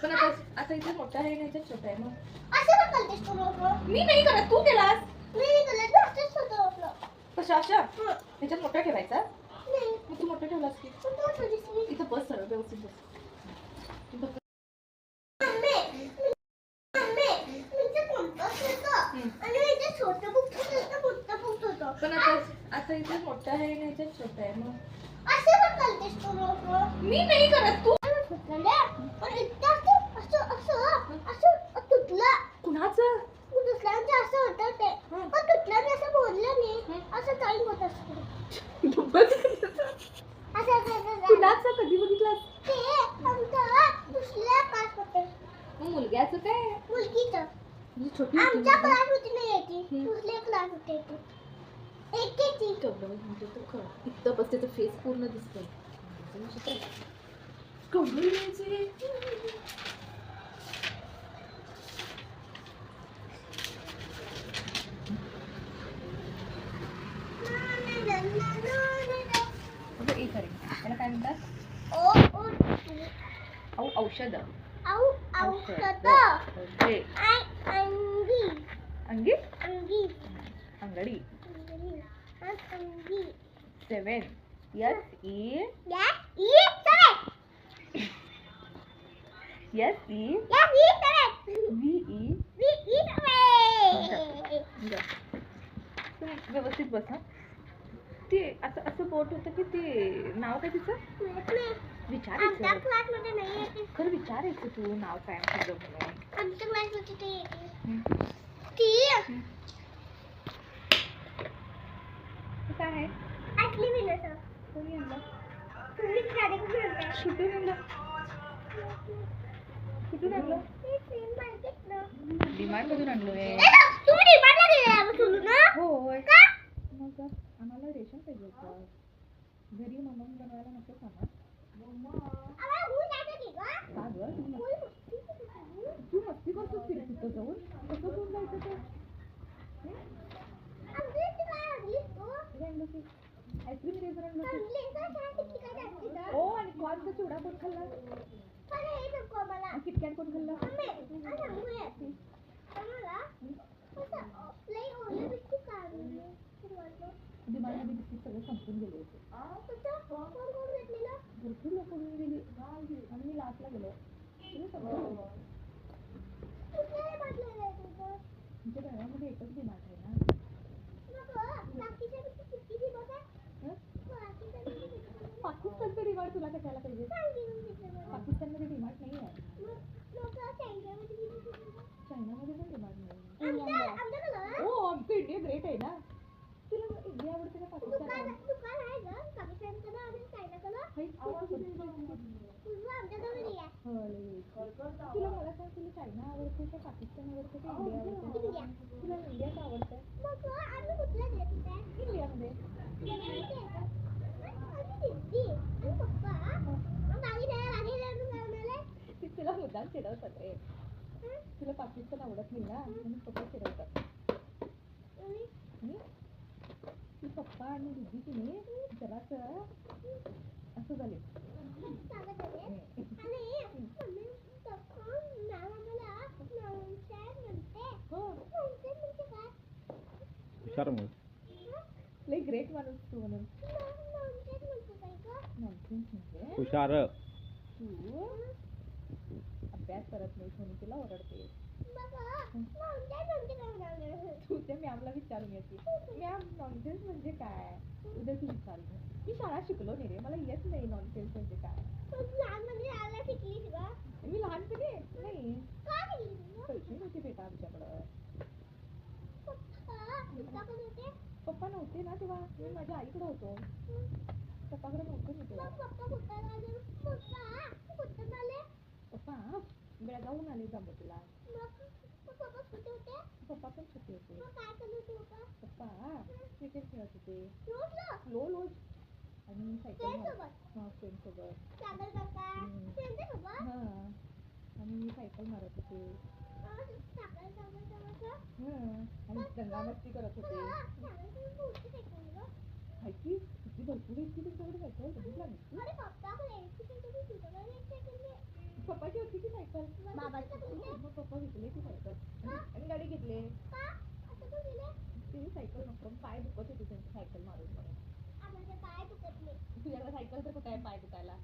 पण आता इथे मोठा आहे नाही तर छोटा आहे. मग मी नाही करत, तू केलास. कशा अशा ह्याच्यात मोठा ठेवायचा. मग तू मोठा ठेवलास की इथं बस सरळ व्यवस्थित बस. पण आता इथे मोठा आहे नाही तर छोटा आहे. मग मी नाही करत, तू. कुणाचं कुणाचं कधी बघितलं. मग मुलग्याचं काय छोटी आमच्या क्लास होती नाही याची दुसऱ्या क्लास होते ती इथं बस त्याचं फेस पूर्ण दिसतंय. त्याला काय म्हणतात. औषध अंगी अंगडी 7 व्यवस्थित बसा. ते असं बोट होतं की ते नाव काय तिचं विचारायचं. खरं विचारायचं तू नाव काय तुझं म्हणून. काय आहे कुठून आणलं डिमांड मधून आणलोय. होय मग आम्हाला रेशन पाहिजे होतं घरी. म्हणून बनवायला नको सामान. तू मस्ती करतोस फिर तिथं जाऊन कसं घेऊन जायचं ते. आईस्क्रीम रेझर आणलं. ओ आणि कॉर्नचा चिवडा कोण खाल्ला. किटकॅट कोण खाल्लं. डिमांडमध्ये बिस्किट सगळं संपून गेले होते. भरपूर लोक घेऊन गेली आणि मी लास्टला गेलो. तुमच्या घरामध्ये एकच डिमांड आहे ना. पाकिस्तानचं डिमांड तुला कशाला पाहिजे. पाकिस्तानमध्ये डिमांड नाही आहे. चायनामध्ये पण डिमांड नाही. हो आमचं इंडिया ग्रेट आहे ना. तुला इंडिया आवडते का पाकिस्तान आवडते. तुला मला सांग तुला चायना आवडते का पाकिस्तान आवडते का इंडिया आवडते. तुला इंडिया का आवडतं. इंडियामध्ये तुला मुद्दाम चिडवतात रे. तुला पाकिस्तान आवडत नाही ना म्हणून पप्पा चिडवतात. ती पप्पा आणि दीदी की नाही जरास असं झाले. लई ग्रेट माणूस तू म्हणून. हुशार तू अभ्यास करत नाही म्हणून तुला ओरडते. तू त्या मॅमला विचारून येते मॅम नॉनसेन्स म्हणजे काय. उद्या तू विचार. मी शाळा शिकलो नाही रे मला येत नाही नॉनसेन्स म्हणजे काय. मी लहानपणी नाही पैसे नव्हते बेटा आमच्याकडं. पप्पा नव्हते ना तेव्हा मी माझ्या आईकडे होतो. पप्पाकडे नव्हते ना तेव्हा. पप्पा बेळगावहून आले जांबुटीला. पप्पा पण छोटे होते. पप्पा क्रिकेट खेळत होते. रोज आणि सायकल फ्रेंड सोबत. आणि सायकल मारत होते. आणि दंगा मस्ती करत होते. माहिती किती भरपूर इतकी तुमच्याकडे सायकल बघितला नाही तू? अरे पप्पा को लेके कभी सुधारा नहीं साइकिल में पप्पाची होती की सायकल बाबाची होती. मग पप्पा घेतले ती सायकल आणि गाडी घेतले का असं का केलं ती सायकल नको पाय दुखत होते त्यांची सायकल मारून मारून आम्हाला काय दुखत नाही तुझ्याकडे सायकल तर कुठे आहे पाय दुखायला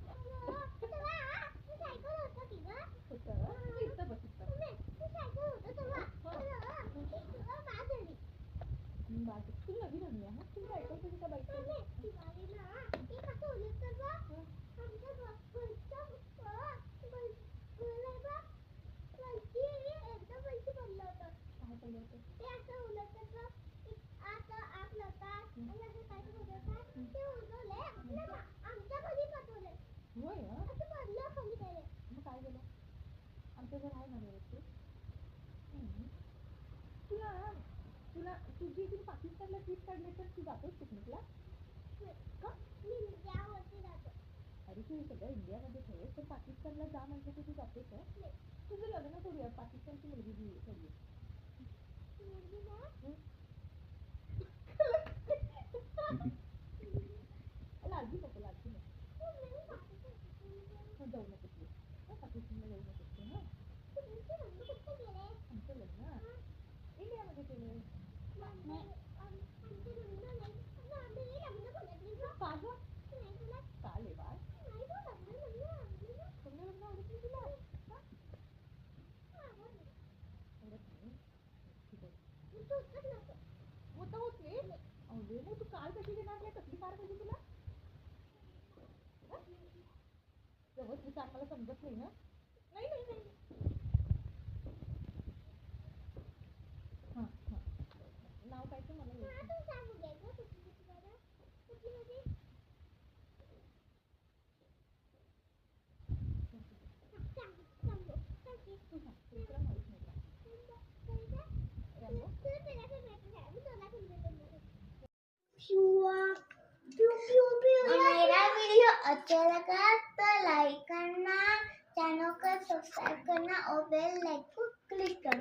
सायकल होतं की गं होतं इथं बस इथं सायकल होतं तेव्हा काय झाली बाकी तू नवीन आणली आहे तू सायकल तुझी का बाईक दिवाळीला एक असं उलट कर बा आमच्या घरच्या वरती एकदा पैसे पडलं होतं काय पडलं होतं ते असं उलट कर बा आता आपलं होतात आणि असं काय होतात ते उडवले आपल्या आमच्या घरी पाठवले होय हं? असं पडलं खाली काय मग काय झालं आमचं घर आहे ना व्यवस्थित तुला तुला तुझी ती पाकिस्तानला ट्रिप काढली तर तू जातोस पिकनिकला का मी यावरती जातो अरे तू हे सगळं इंडियामध्ये ठेव पण पाकिस्तानला जा म्हटलं की तू जातोस का तुझं लग्न करूया पाकिस्तानची मुलगी करूया मुलगी ना लाजू नको जाऊ नको तू पाकिस्तानला जाऊ नको तू ना आमचं लग्न इंडियामध्ये केलं का गं चालेल बाळ तुमचं लग्न आवडत नाही तुला आवडत नाही ठीक आहे मोठं होत नाही अरे मग तू कार कशी घेणार नाही कसली कार पाहिजे तुला व्यवस्थित सांग मला समजत नाही ना नाही नाही नाही हां हां नाव काय ते मला तुला माहित नाही का मेरा वीडियो अच्छा लगा तो लाइक करना चैनल को सब्सक्राइब करना और बेल लाइक को क्लिक करना